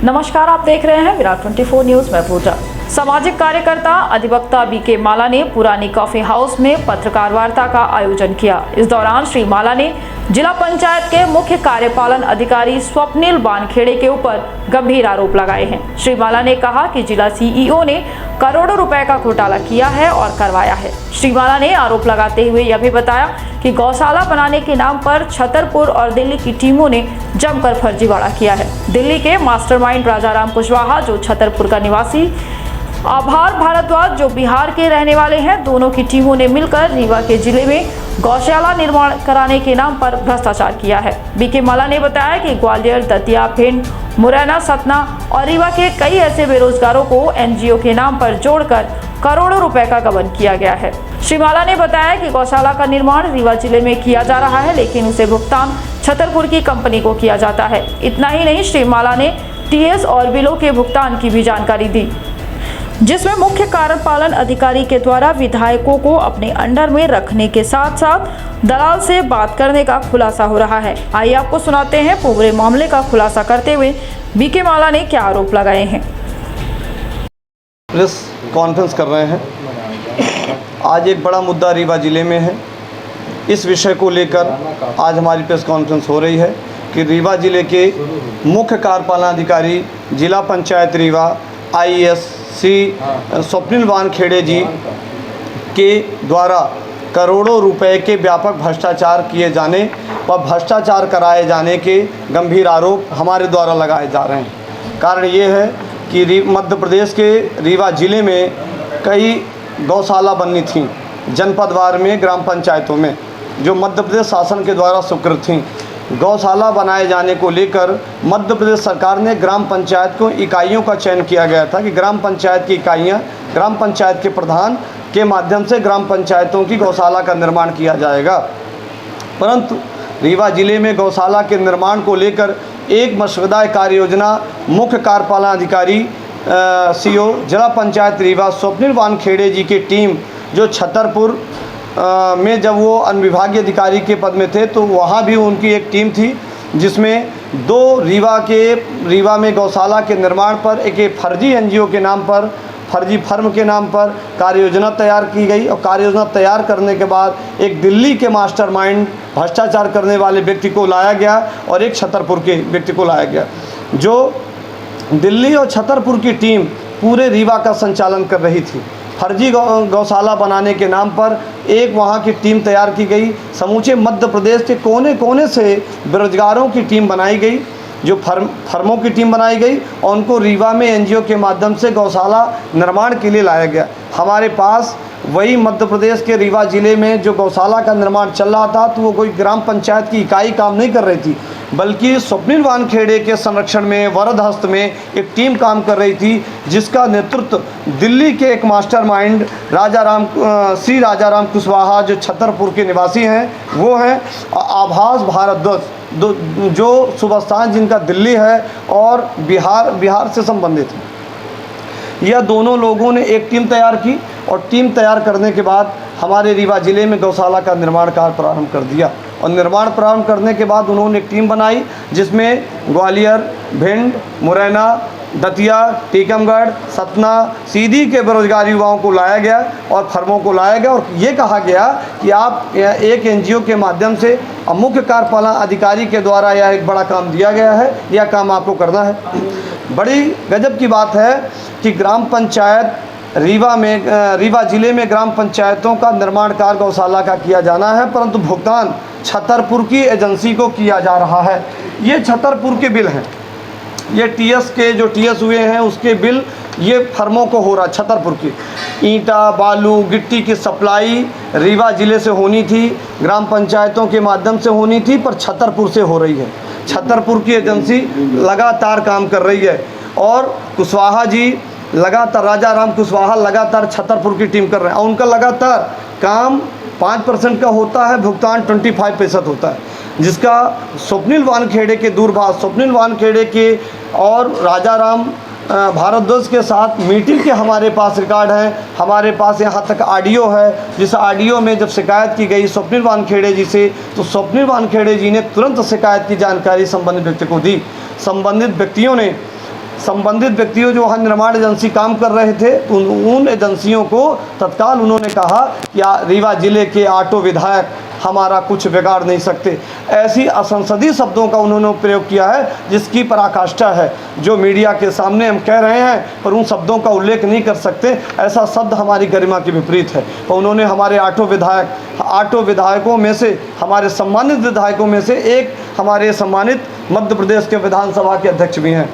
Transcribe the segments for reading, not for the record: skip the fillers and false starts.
नमस्कार, आप देख रहे हैं विराट 24 न्यूज में पूजा। सामाजिक कार्यकर्ता अधिवक्ता बीके माला ने पुरानी कॉफी हाउस में पत्रकार वार्ता का आयोजन किया। इस दौरान श्री माला ने जिला पंचायत के मुख्य कार्यपालन अधिकारी स्वप्निल वानखेड़े के ऊपर गंभीर आरोप लगाए हैं। श्री माला ने कहा कि जिला सीईओ ने करोड़ों रुपए का घोटाला किया है और करवाया है। श्री माला ने आरोप लगाते हुए यह भी बताया कि गौशाला बनाने के नाम पर छतरपुर और दिल्ली की टीमों ने जमकर फर्जीवाड़ा किया है। दिल्ली के मास्टरमाइंड राजाराम कुशवाहा, जो छतरपुर का निवासी, आभार भारद्वाज, जो बिहार के रहने वाले हैं, दोनों की टीमों ने मिलकर रीवा के जिले में गौशाला निर्माण कराने के नाम पर भ्रष्टाचार किया है। बीके माला ने बताया कि ग्वालियर, दतिया, भिंड, मुरैना, सतना और रीवा के कई ऐसे बेरोजगारों को एनजीओ के नाम पर जोड़कर करोड़ों रुपए का गबन किया गया है। श्री माला ने बताया कि गौशाला का निर्माण रीवा जिले में किया जा रहा है, लेकिन उसे भुगतान छतरपुर की कंपनी को किया जाता है। इतना ही नहीं, श्री माला ने टीएस और बिलों के भुगतान की भी जानकारी दी, जिसमें मुख्य कार्यपालन अधिकारी के द्वारा विधायकों को अपने अंडर में रखने के साथ साथ दलाल से बात करने का खुलासा हो रहा है। आइए आपको सुनाते हैं पूरे मामले का खुलासा करते हुए बीके माला ने क्या आरोप लगाए हैं। प्रेस कॉन्फ्रेंस कर रहे हैं। आज एक बड़ा मुद्दा रीवा जिले में है। इस विषय को लेकर आज हमारी प्रेस कॉन्फ्रेंस हो रही है कि रीवा जिले के मुख्य कार्यपालन अधिकारी जिला पंचायत रीवा आईएएस स्वप्निल वानखेड़े जी के द्वारा करोड़ों रुपए के व्यापक भ्रष्टाचार किए जाने व भ्रष्टाचार कराए जाने के गंभीर आरोप हमारे द्वारा लगाए जा रहे हैं। कारण ये है कि मध्य प्रदेश के रीवा ज़िले में कई गौशाला बननी थी जनपदवार में, ग्राम पंचायतों में, जो मध्य प्रदेश शासन के द्वारा स्वीकृत थी। गौशाला बनाए जाने को लेकर मध्य प्रदेश सरकार ने ग्राम पंचायत को इकाइयों का चयन किया गया था कि ग्राम पंचायत की इकाइयाँ ग्राम पंचायत के प्रधान के माध्यम से ग्राम पंचायतों की गौशाला का निर्माण किया जाएगा। परंतु रीवा जिले में गौशाला के निर्माण को लेकर एक मसौदा कार्य योजना मुख्य कार्यपालन अधिकारी सीओ जिला पंचायत रीवा स्वप्निल वानखेड़े जी की टीम, जो छतरपुर में जब वो अनुविभागीय अधिकारी के पद में थे तो वहाँ भी उनकी एक टीम थी, जिसमें दो रीवा में गौशाला के निर्माण पर एक फर्जी एनजीओ के नाम पर, फर्जी फर्म के नाम पर कार्य योजना तैयार की गई। और कार्य योजना तैयार करने के बाद एक दिल्ली के मास्टरमाइंड भ्रष्टाचार करने वाले व्यक्ति को लाया गया और एक छतरपुर के व्यक्ति को लाया गया। जो दिल्ली और छतरपुर की टीम पूरे रीवा का संचालन कर रही थी। फर्जी गौशाला बनाने के नाम पर एक वहाँ की टीम तैयार की गई। समूचे मध्य प्रदेश के कोने कोने से बेरोजगारों की टीम बनाई गई, जो फर्मों की टीम बनाई गई और उनको रीवा में एनजीओ के माध्यम से गौशाला निर्माण के लिए लाया गया। हमारे पास वही मध्य प्रदेश के रीवा ज़िले में जो गौशाला का निर्माण चल रहा था, तो वो कोई ग्राम पंचायत की इकाई काम नहीं कर रही थी, बल्कि स्वप्निल वानखेड़े के संरक्षण में, वरद हस्त में एक टीम काम कर रही थी, जिसका नेतृत्व दिल्ली के एक मास्टरमाइंड राजाराम कुशवाहा, जो छतरपुर के निवासी हैं, वो हैं। आभार भारद्वाज, जो सुबह स्थान जिनका दिल्ली है और बिहार से संबंधित है। यह दोनों लोगों ने एक टीम तैयार की और टीम तैयार करने के बाद हमारे रीवा ज़िले में गौशाला का निर्माण कार्य प्रारंभ कर दिया। और निर्माण प्रारंभ करने के बाद उन्होंने एक टीम बनाई, जिसमें ग्वालियर, भिंड, मुरैना, दतिया, टीकमगढ़, सतना, सीधी के बेरोजगार युवाओं को लाया गया और फर्मों को लाया गया और ये कहा गया कि आप एक एनजीओ के माध्यम से मुख्य कार्यपालन अधिकारी के द्वारा यह एक बड़ा काम दिया गया है, यह काम आपको करना है। बड़ी गजब की बात है कि ग्राम पंचायत रीवा ज़िले में ग्राम पंचायतों का निर्माण कार्य गौशाला का किया जाना है, परंतु भुगतान छतरपुर की एजेंसी को किया जा रहा है। ये छतरपुर के बिल हैं, ये टीएस के जो टीएस हुए हैं उसके बिल ये फर्मों को हो रहा है। छतरपुर की ईंटा, बालू, गिट्टी की सप्लाई रीवा ज़िले से होनी थी, ग्राम पंचायतों के माध्यम से होनी थी, पर छतरपुर से हो रही है। छतरपुर की एजेंसी लगातार काम कर रही है और कुशवाहा जी लगातार, राजाराम कुशवाहा लगातार छतरपुर की टीम कर रहे हैं और उनका लगातार काम 5% का होता है, भुगतान 25% होता है, जिसका स्वप्निल वानखेड़े के दूरभाष, स्वप्निल वानखेड़े के और राजाराम भारद्वाज के साथ मीटिंग के हमारे पास रिकॉर्ड हैं। हमारे पास यहाँ तक ऑडियो है, जिस ऑडियो में जब शिकायत की गई स्वप्निल वानखेड़े जी से, तो स्वप्निल वानखेड़े जी ने तुरंत शिकायत की जानकारी संबंधित व्यक्ति को दी। संबंधित व्यक्तियों ने संबंधित व्यक्तियों जो वहाँ निर्माण एजेंसी काम कर रहे थे तो उन एजेंसियों को तत्काल उन्होंने कहा कि रीवा जिले के ऑटो विधायक हमारा कुछ बिगाड़ नहीं सकते। ऐसी असंसदीय शब्दों का उन्होंने प्रयोग किया है जिसकी पराकाष्ठा है। जो मीडिया के सामने हम कह रहे हैं पर उन शब्दों का उल्लेख नहीं कर सकते, ऐसा शब्द हमारी गरिमा के विपरीत है। तो उन्होंने हमारे ऑटो विधायकों में से, हमारे सम्मानित विधायकों में से एक हमारे सम्मानित मध्य प्रदेश के विधानसभा के अध्यक्ष भी हैं,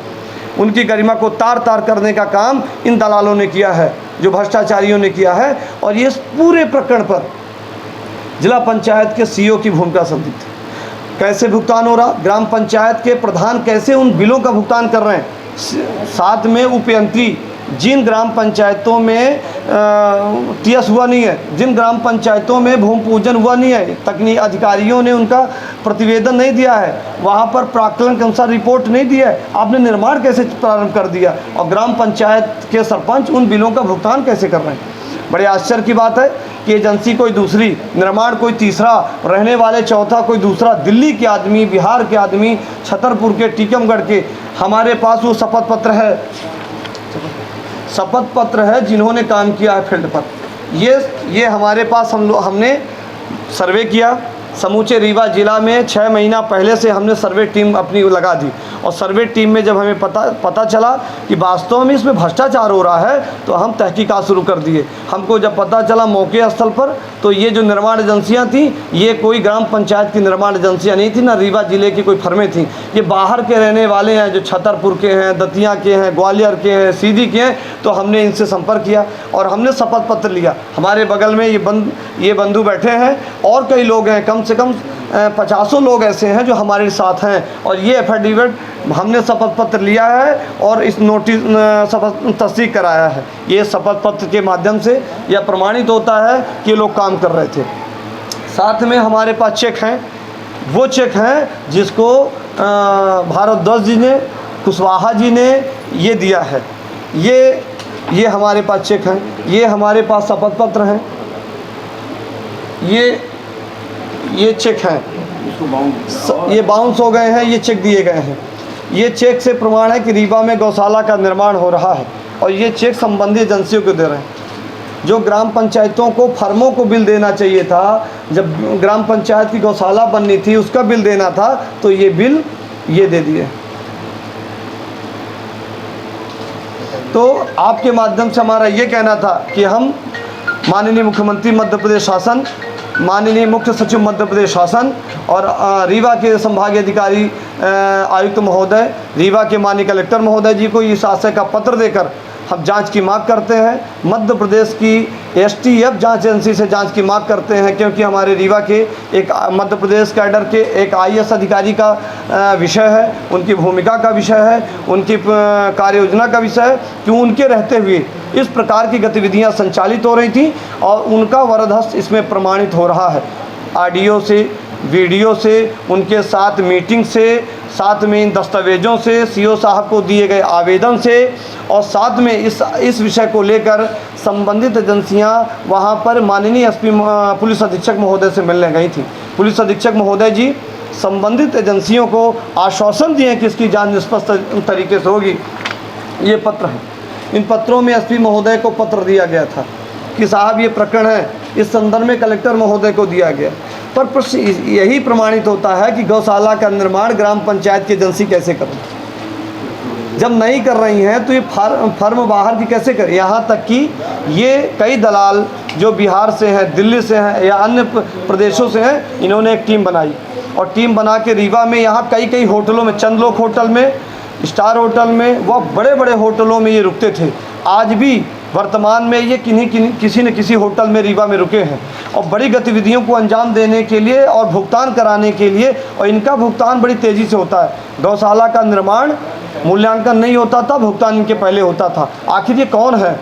उनकी गरिमा को तार तार करने का काम इन दलालों ने किया है, जो भ्रष्टाचारियों ने किया है। और ये पूरे प्रकरण पर जिला पंचायत के सीईओ की भूमिका संदिग्ध है। कैसे भुगतान हो रहा, ग्राम पंचायत के प्रधान कैसे उन बिलों का भुगतान कर रहे हैं। साथ में उपयंत्री, जिन ग्राम पंचायतों में टीएस हुआ नहीं है, जिन ग्राम पंचायतों में भूमि पूजन हुआ नहीं है, तकनीकी अधिकारियों ने उनका प्रतिवेदन नहीं दिया है, वहाँ पर प्राक्कलन के अनुसार रिपोर्ट नहीं दिया है, आपने निर्माण कैसे प्रारंभ कर दिया और ग्राम पंचायत के सरपंच उन बिलों का भुगतान कैसे कर रहे हैं। बड़े आश्चर्य की बात है कि एजेंसी कोई दूसरी, निर्माण कोई तीसरा, रहने वाले चौथा कोई दूसरा, दिल्ली के आदमी, बिहार के आदमी, छतरपुर के, टीकमगढ़ के। हमारे पास वो शपथ पत्र है जिन्होंने काम किया है फील्ड पर। ये हमारे पास हमने सर्वे किया समूचे रीवा जिला में 6 महीना पहले से हमने सर्वे टीम अपनी लगा दी और सर्वे टीम में जब हमें पता चला कि वास्तव में इसमें भ्रष्टाचार हो रहा है तो हम तहकीकात शुरू कर दिए। हमको जब पता चला मौके स्थल पर तो ये जो निर्माण एजेंसियां थी ये कोई ग्राम पंचायत की निर्माण एजेंसियां नहीं थी, ना रीवा जिले की कोई फर्में थी। ये बाहर के रहने वाले हैं, जो छतरपुर के हैं, दतिया के हैं, ग्वालियर के हैं, सीधी के हैं। तो हमने इनसे संपर्क किया और हमने शपथ पत्र लिया। हमारे बगल में ये बंधु बैठे हैं और कई लोग हैं, कम से कम 50 लोग ऐसे हैं जो हमारे साथ हैं और ये एफिडेविट हमने शपथ पत्र लिया है और इस नोटिस शपथ तस्दीक कराया है। ये शपथ पत्र के माध्यम से यह प्रमाणित होता है कि ये लोग काम कर रहे थे। साथ में हमारे पास चेक हैं, वो चेक हैं जिसको भारद्वाज जी ने, कुशवाहा जी ने ये दिया है। ये हमारे पास चेक हैं, ये हमारे पास शपथ पत्र हैं, ये चेक हैं, ये बाउंस हो गए हैं, ये चेक दिए गए हैं। ये चेक से प्रमाण है कि रीवा में गौशाला का निर्माण हो रहा है और ये चेक संबंधित एजेंसियों को दे रहे हैं। जो ग्राम पंचायतों को, फर्मों को बिल देना चाहिए था, जब ग्राम पंचायत की गौशाला बननी थी उसका बिल देना था, तो ये बिल ये दे दिए। तो आपके माध्यम से हमारा ये कहना था कि हम माननीय मुख्यमंत्री मध्य प्रदेश शासन, माननीय मुख्य सचिव मध्य प्रदेश शासन और रीवा के संभागीय अधिकारी आयुक्त महोदय, रीवा के माननीय कलेक्टर महोदय जी को इस आशय का पत्र देकर हम जांच की मांग करते हैं। मध्य प्रदेश की एसटीएफ जांच एजेंसी से जांच की मांग करते हैं, क्योंकि हमारे रीवा के एक मध्य प्रदेश कैडर के एक आईएएस अधिकारी का विषय है, उनकी भूमिका का विषय है, उनकी कार्य योजना का विषय है कि उनके रहते हुए इस प्रकार की गतिविधियां संचालित हो रही थी और उनका वरदहस्त इसमें प्रमाणित हो रहा है। ऑडियो से, वीडियो से, उनके साथ मीटिंग से, साथ में इन दस्तावेज़ों से, सीओ साहब को दिए गए आवेदन से और साथ में इस विषय को लेकर संबंधित एजेंसियां वहां पर माननीय एसपी पुलिस अधीक्षक महोदय से मिलने गई थी। पुलिस अधीक्षक महोदय जी संबंधित एजेंसियों को आश्वासन दिए कि इसकी जांच निष्पक्ष तरीके से होगी। ये पत्र हैं, इन पत्रों में एसपी महोदय को पत्र दिया गया था कि साहब ये प्रकरण है, इस संदर्भ में कलेक्टर महोदय को दिया गया। पर यही प्रमाणित होता है कि गौशाला का निर्माण ग्राम पंचायत की एजेंसी कैसे करें। जब नहीं कर रही हैं तो ये फर्म बाहर की कैसे करें। यहाँ तक कि ये कई दलाल जो बिहार से हैं, दिल्ली से हैं या अन्य प्रदेशों से हैं, इन्होंने एक टीम बनाई और टीम बना के रीवा में यहाँ कई होटलों में, चंदलोक होटल में, स्टार होटल में, वह बड़े बड़े होटलों में ये रुकते थे। आज भी वर्तमान में ये किसी न किसी होटल में रीवा में रुके हैं और बड़ी गतिविधियों को अंजाम देने के लिए और भुगतान कराने के लिए, और इनका भुगतान बड़ी तेज़ी से होता है। गौशाला का निर्माण मूल्यांकन नहीं होता था, भुगतान इनके पहले होता था। आखिर ये कौन है,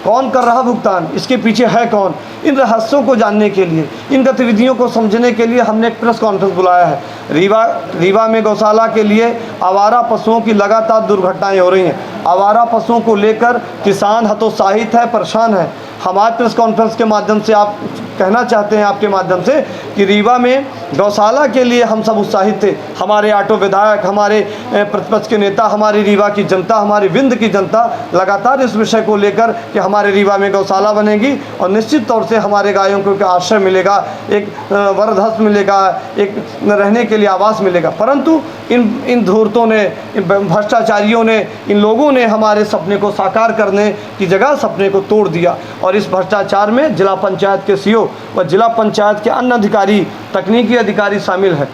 कौन कर रहा भुगतान, इसके पीछे है कौन? इन रहस्यों को जानने के लिए, इन गतिविधियों को समझने के लिए हमने एक प्रेस कॉन्फ्रेंस बुलाया है। रीवा में गौशाला के लिए आवारा पशुओं की लगातार दुर्घटनाएं हो रही हैं। आवारा पशुओं को लेकर किसान हतोत्साहित है, परेशान है। हमारे प्रेस कॉन्फ्रेंस के माध्यम से आप कहना चाहते हैं आपके माध्यम से कि रीवा में गौशाला के लिए हम सब उत्साहित थे। हमारे ऑटो विधायक, हमारे प्रतिपक्ष के नेता, हमारी रीवा की जनता, हमारी विंध्य की जनता लगातार इस विषय को लेकर कि हमारे रीवा में गौशाला बनेगी और निश्चित तौर से हमारे गायों को आश्रय मिलेगा, एक वरदहस्त मिलेगा, एक रहने के लिए आवास मिलेगा। परंतु इन धूर्तों ने, इन भ्रष्टाचारियों ने, इन लोगों ने हमारे सपने को साकार करने की जगह सपने को तोड़ दिया। और इस भ्रष्टाचार में जिला पंचायत के सीओ व जिला पंचायत के अन्य अधिकारी, तकनीकी अधिकारी शामिल हैं।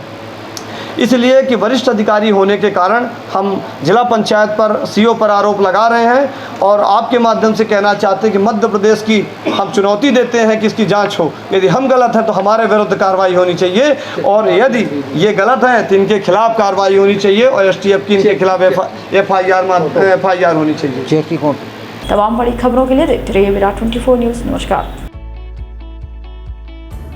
इसलिए कि वरिष्ठ अधिकारी होने के कारण हम जिला पंचायत पर, सीओ पर आरोप लगा रहे हैं और आपके माध्यम से कहना चाहते हैं कि मध्य प्रदेश की हम चुनौती देते हैं कि इसकी जांच हो। यदि हम गलत हैं तो हमारे विरुद्ध कार्रवाई होनी चाहिए और यदि ये गलत हैं तो इनके खिलाफ कार्रवाई होनी चाहिए और STF की इनके खिलाफ FIR होनी चाहिए। तमाम बड़ी खबरों के लिए देखते रहिए विराट 24 न्यूज़। नमस्कार।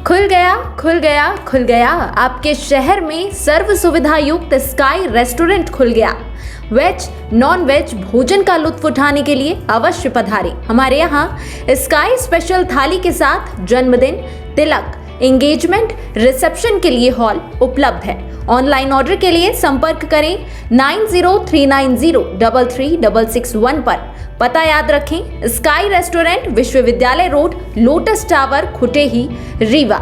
खुल गया खुल गया खुल गया आपके शहर में सर्व सुविधा युक्त स्काई रेस्टोरेंट खुल गया। वेज नॉन वेज भोजन का लुत्फ उठाने के लिए अवश्य पधारें। हमारे यहाँ स्काई स्पेशल थाली के साथ जन्मदिन, तिलक, एंगेजमेंट, रिसेप्शन के लिए हॉल उपलब्ध है। ऑनलाइन ऑर्डर के लिए संपर्क करें 9039033661 पर। पता याद रखें, स्काई रेस्टोरेंट, विश्वविद्यालय road, lotus tower, Khutehi, Rewa.